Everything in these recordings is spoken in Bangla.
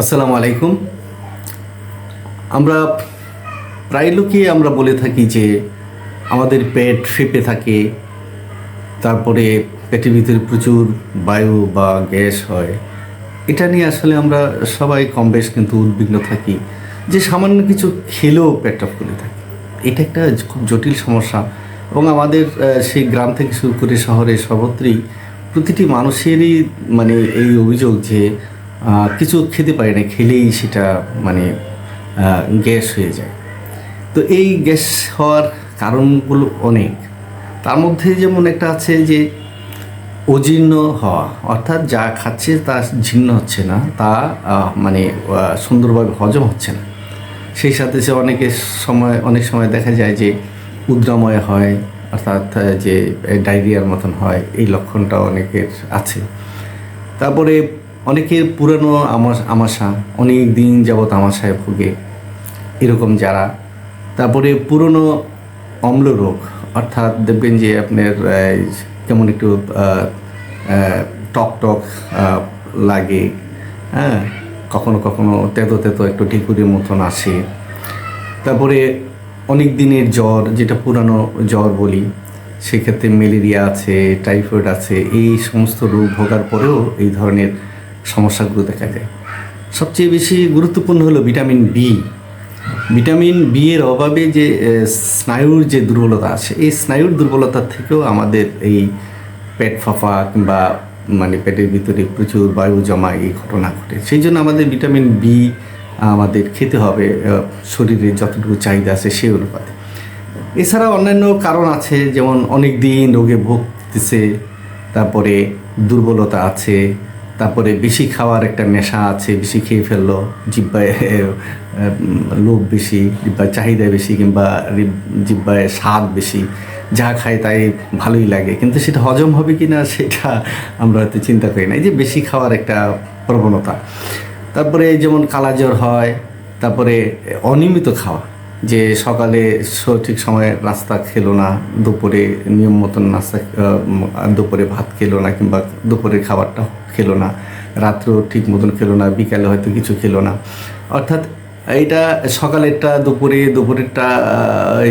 আসসালামু আলাইকুম। আমরা প্রায় লোকই আমরা বলে থাকি যে আমাদের পেট ফেঁপে থাকে, তারপরে পেটের ভিতরে প্রচুর বায়ু বা গ্যাস হয়। এটা নিয়ে আসলে আমরা সবাই কম বেশ কিন্তু উদ্বিগ্ন থাকি যে সামান্য কিছু খেলেও পেটটা ফুলে থাকে। এটা একটা খুব জটিল সমস্যা এবং আমাদের সেই গ্রাম থেকে শুরু করে শহরে সর্বত্রই প্রতিটি মানুষেরই মানে এই অভিযোগ যে কিছু খেতে পারে না, খেলেই সেটা মানে গ্যাস হয়ে যায়। তো এই গ্যাস হওয়ার কারণগুলো অনেক। তার মধ্যে যেমন একটা আছে যে অজীর্ণ হওয়া, অর্থাৎ যা খাচ্ছে তা জীর্ণ হচ্ছে না, তা সুন্দরভাবে হজম হচ্ছে না। সেই সাথে সে অনেক সময় দেখা যায় যে উদ্রাময় হয়, অর্থাৎ যে ডায়রিয়ার মতন হয়, এই লক্ষণটা অনেকের আছে। তারপরে অনেকের পুরানো আমাশা, অনেক দিন যাবৎ আমাশায় ভোগে এরকম যারা। তারপরে পুরনো অম্ল রোগ, অর্থাৎ দেখবেন যে আপনার কেমন একটু টক টক লাগে, হ্যাঁ, কখনো কখনো তেতো তেতো একটু ঢেকুরের মতন আসে। তারপরে অনেক দিনের জ্বর, যেটা পুরানো জ্বর বলি, সেক্ষেত্রে ম্যালেরিয়া আছে, টাইফয়েড আছে, এই সমস্ত রোগ ভোগার পরেও এই ধরনের সমস্যাগুলো দেখা যায়। সবচেয়ে বেশি গুরুত্বপূর্ণ হলো ভিটামিন বি। ভিটামিন বি এর অভাবে যে স্নায়ুর যে দুর্বলতা আছে, এই স্নায়ুর দুর্বলতার থেকেও আমাদের এই পেট ফাঁপা কিংবা পেটের ভিতরে প্রচুর বায়ু জমা, এই ঘটনা ঘটে। সেই জন্য আমাদের ভিটামিন বি আমাদের খেতে হবে শরীরের যতটুকু চাহিদা আছে সেই অনুপাতে। এছাড়া অন্যান্য কারণ আছে, যেমন অনেক দিন রোগে ভুগতেছে, তারপরে দুর্বলতা আছে, তারপরে বেশি খাওয়ার একটা নেশা আছে, বেশি খেয়ে ফেললো, জিহ্বায় লোভ বেশি, জিহ্বার চাহিদা বেশি, কিংবা জিহ্বায় স্বাদ বেশি, যা খায় তাই ভালোই লাগে, কিন্তু সেটা হজম হবে কি না সেটা আমরা হয়তো চিন্তা করি না। এই যে বেশি খাওয়ার একটা প্রবণতা। তারপরে যেমন কালাজ্বর হয়। তারপরে অনিয়মিত খাওয়া, যে সকালে সঠিক সময়ে নাস্তা খেলো না, দুপুরে নিয়ম মতন নাস্তা, দুপুরে ভাত খেলো না, কিংবা দুপুরের খাবারটা খেলো না, রাত্রেও ঠিক মতন খেলো না, বিকালে হয়তো কিছু খেলো না। অর্থাৎ এইটা সকালেরটা দুপুরে, দুপুরেরটা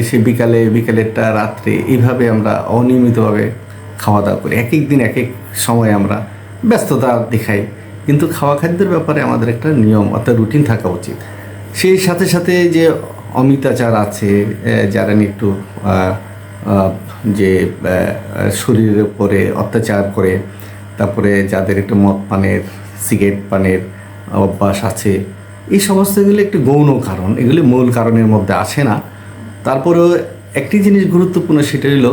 এসে বিকালে, বিকালেরটা রাত্রে, এইভাবে আমরা অনিয়মিতভাবে খাওয়া দাওয়া করি। এক এক দিন এক এক সময় আমরা ব্যস্ততা দেখাই, কিন্তু খাওয়া খাদ্যের ব্যাপারে আমাদের একটা নিয়ম অর্থাৎ রুটিন থাকা উচিত। সেই সাথে সাথে যে অমিতাচার আছে, যারা একটু যে শরীরের উপরে অত্যাচার করে, তারপরে যাদের একটু মদ পানের, সিগারেট পানের অভ্যাস আছে, এই সমস্তগুলো একটি গৌণ কারণ, এগুলি মূল কারণের মধ্যে আসে না। তারপরেও একটি জিনিস গুরুত্বপূর্ণ, সেটা হলো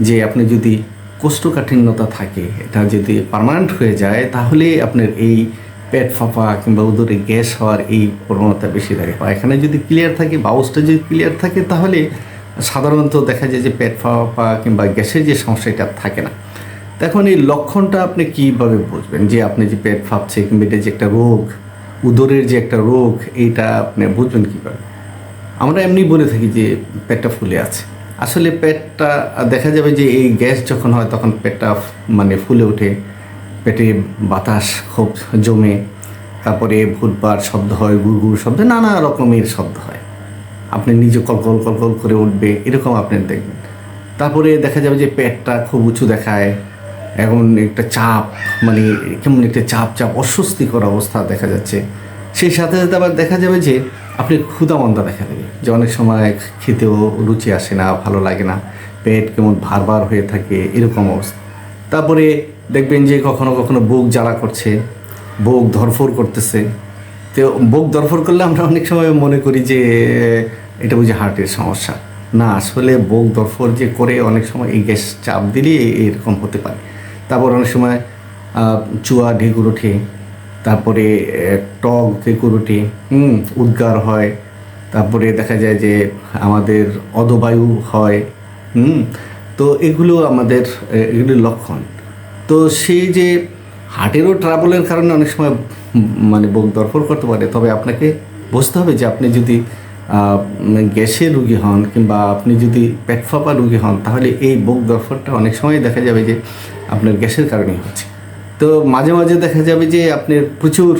যে আপনি যদি কোষ্ঠকাঠিন্যতা থাকে, এটা যদি পার্মানেন্ট হয়ে যায়, তাহলে আপনার এই পেট ফাঁপা কিংবা উদরে গ্যাস হওয়ার এই প্রবণতা বেশি থাকে। পায়খানা যদি ক্লিয়ার থাকে, বাউসটা যদি ক্লিয়ার থাকে, তাহলে সাধারণত দেখা যায় যে পেট ফাঁপা কিংবা গ্যাসের যে সমস্যা এটা থাকে না। এখন এই লক্ষণটা আপনি কীভাবে বুঝবেন যে আপনি যে পেট ফাঁপছে, কিংবা এটা যে একটা রোগ, উদরের যে একটা রোগ, এইটা আপনি বুঝবেন কীভাবে? আমরা এমনি বলে থাকি যে পেটটা ফুলে আছে। আসলে পেটটা দেখা যাবে যে এই গ্যাস যখন হয় তখন পেটটা ফুলে ওঠে, পেটে বাতাস খুব জমে, তারপরে ভুটবার শব্দ হয়, গুড়গুড় শব্দ, নানা রকমের শব্দ হয়, আপনি নিজে কলকল কলকল করে উঠবে, এরকম আপনি দেখবেন। তারপরে দেখা যাবে যে পেটটা খুব উঁচু দেখায়, এখন একটা চাপ, কেমন একটা চাপ চাপ অস্বস্তিকর অবস্থা দেখা যাচ্ছে। সেই সাথে সাথে আবার দেখা যাবে যে আপনি ক্ষুধামন্দা দেখা দেবে, যে অনেক সময় খেতেও রুচি আসে না, ভালো লাগে না, পেট কেমন ভারবার হয়ে থাকে, এরকম অবস্থা। তারপরে দেখবেন যে কখনো কখনো বুক জ্বালা করছে, বুক ধরফর করতেছে। তো বুক ধরফর করলে আমরা অনেক সময় মনে করি যে এটা বুঝি হার্টের সমস্যা। না, আসলে বুক ধরফর যে করে অনেক সময় এই গ্যাস চাপ দিলে এরকম হতে পারে। তারপর অনেক সময় চুয়া ঢেকুর ওঠে, তারপরে টক ঢেকুর ওঠে, উদ্গার হয়, তারপরে দেখা যায় যে আমাদের অধবায়ু হয়। তো এগুলো আমাদের এগুলির লক্ষণ। তো সেই যে হার্টেরও ট্রাবলের কারণে অনেক সময় বুক ধরফর করতে পারে। তবে আপনাকে বুঝতে হবে যে আপনি যদি গ্যাসের রুগী হন, কিংবা আপনি যদি পেট ফাঁপা রুগী হন, তাহলে এই বুক ধরফরটা অনেক সময় দেখা যাবে যে আপনার গ্যাসের কারণেই হচ্ছে। তো মাঝে মাঝে দেখা যাবে যে আপনার প্রচুর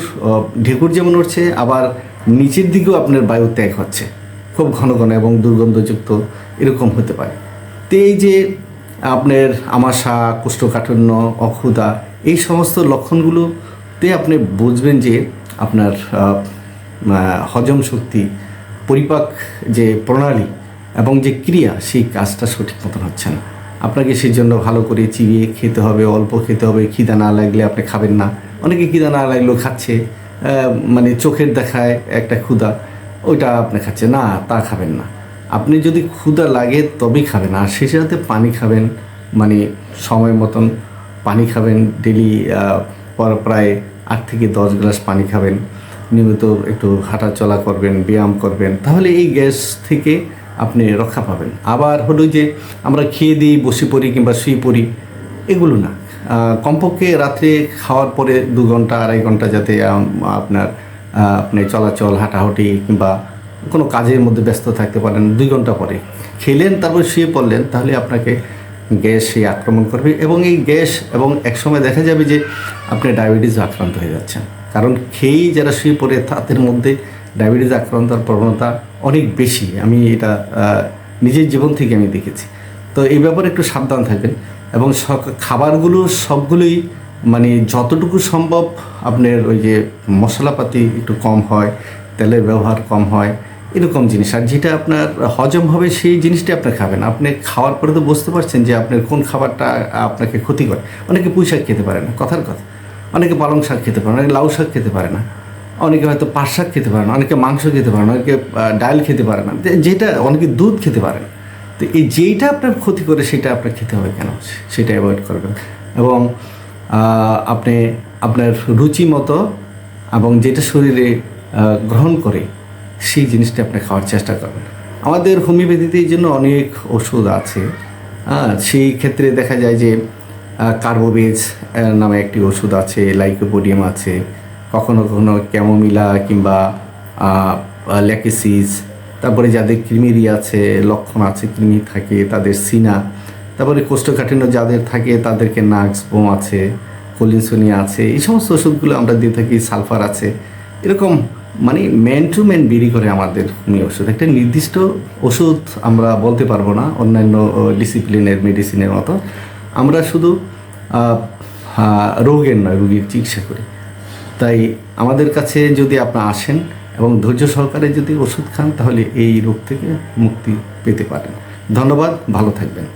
ঢেকুর যেমন উঠছে, আবার নিচের দিকেও আপনার বায়ু ত্যাগ হচ্ছে খুব ঘন ঘন এবং দুর্গন্ধযুক্ত, এরকম হতে পারে। তো এই যে আপনার আমাশা, কোষ্ঠকাঠিন্য, অক্ষুধা, এই সমস্ত লক্ষণগুলোতে আপনি বুঝবেন যে আপনার হজম শক্তি, পরিপাক যে প্রণালী এবং যে ক্রিয়া, সেই কাজটা সঠিক মতন হচ্ছে না। আপনাকে সেই জন্য ভালো করে চিবিয়ে খেতে হবে, অল্প খেতে হবে। খিদা না লাগলে আপনি খাবেন না। অনেকে খিদা না লাগলেও খাচ্ছে, মানে চোখের দেখায় একটা ক্ষুধা, ওইটা আপনি খাচ্ছে না, তা খাবেন না। আপনি যদি ক্ষুধা লাগে তবেই খাবেন, আর সেই সাথে পানি খাবেন, মানে সময় মতন পানি খাবেন। ডেলি প্রায় 8 থেকে 10 গ্লাস পানি খাবেন। নিয়মিত একটু হাঁটা চলা করবেন, ব্যায়াম করবেন, তাহলে এই গ্যাস থেকে আপনি রক্ষা পাবেন। আবার হলো যে আমরা খেয়ে দিই, বসে পড়ি কিংবা শুয়ে পড়ি, এগুলো না। কমপক্ষে রাত্রে খাওয়ার পরে 2 ঘন্টা 2.5 ঘন্টা যাতে আপনার আপনি চলাচল, হাঁটাহাঁটি কিংবা কোনো কাজের মধ্যে ব্যস্ত থাকতে পারেন। 2 ঘন্টা পরে খেলেন, তারপর শুয়ে পড়লেন, তাহলে আপনাকে গ্যাস সে আক্রমণ করবে। এবং এই গ্যাস, এবং একসময় দেখা যাবে যে আপনি ডায়াবেটিস আক্রান্ত হয়ে যাচ্ছেন, কারণ খেয়েই যারা শুয়ে পড়ে তাদের মধ্যে ডায়াবেটিস আক্রান্তর প্রবণতা অনেক বেশি। আমি এটা নিজের জীবন থেকে আমি দেখেছি। তো এই ব্যাপারে একটু সাবধান থাকবেন। এবং খাবারগুলো সবগুলোই মানে যতটুকু সম্ভব আপনার ওই যে মশলাপাতি একটু কম হয়, তেলের ব্যবহার কম হয়, এরকম জিনিস। আর যেটা আপনার হজম হবে সেই জিনিসটা আপনি খাবেন। আপনি খাওয়ার পরে তো বুঝতে পারছেন যে আপনার কোন খাবারটা আপনাকে ক্ষতি করে। অনেকে পুঁই শাক খেতে পারে না, কথার কথা। অনেকে পালং শাক খেতে পারে না, অনেকে লাউ শাক খেতে পারে না, অনেকে হয়তো পাট শাক খেতে পারে না, অনেকে মাংস খেতে পারে না, অনেকে ডাল খেতে পারে না, যেটা অনেকে দুধ খেতে পারে না। তো এই যেইটা আপনার ক্ষতি করে সেটা আপনার খেতে হবে কেন, সেটা অ্যাভয়েড করবেন। এবং আপনি আপনার রুচি মতো এবং যেটা শরীরে গ্রহণ করে সেই জিনিসটা আপনি খাওয়ার চেষ্টা করবেন। আমাদের হোমিওপ্যাথিতে এই জন্য অনেক ওষুধ আছে। সেই ক্ষেত্রে দেখা যায় যে কার্বোভেজ নামে একটি ওষুধ আছে, লাইকোপোডিয়াম আছে, কখনো কখনো ক্যামোমিলা কিংবা ল্যাকেসিস। তারপরে যাদের কৃমির আছে, লক্ষণ আছে, কৃমি থাকে, তাদের সিনা। তারপরে কোষ্ঠকাঠিন্য যাদের থাকে তাদেরকে নাক্স বোম আছে, কলিনসোনিয়া আছে। এই সমস্ত ওষুধগুলো আমরা দিয়ে থাকি। সালফার আছে। এরকম মানে ম্যান টু ম্যান বেরি করে আমাদের হোমিও ওষুধ। একটা নির্দিষ্ট ওষুধ আমরা বলতে পারবো না অন্যান্য ডিসিপ্লিনের মেডিসিনের মতো। আমরা শুধু রোগের নয়, রোগীর চিকিৎসা করি। তাই আমাদের কাছে যদি আপনারা আসেন এবং ধৈর্য সহকারে যদি ওষুধ খান, তাহলে এই রোগ থেকে মুক্তি পেতে পারেন। ধন্যবাদ, ভালো থাকবেন।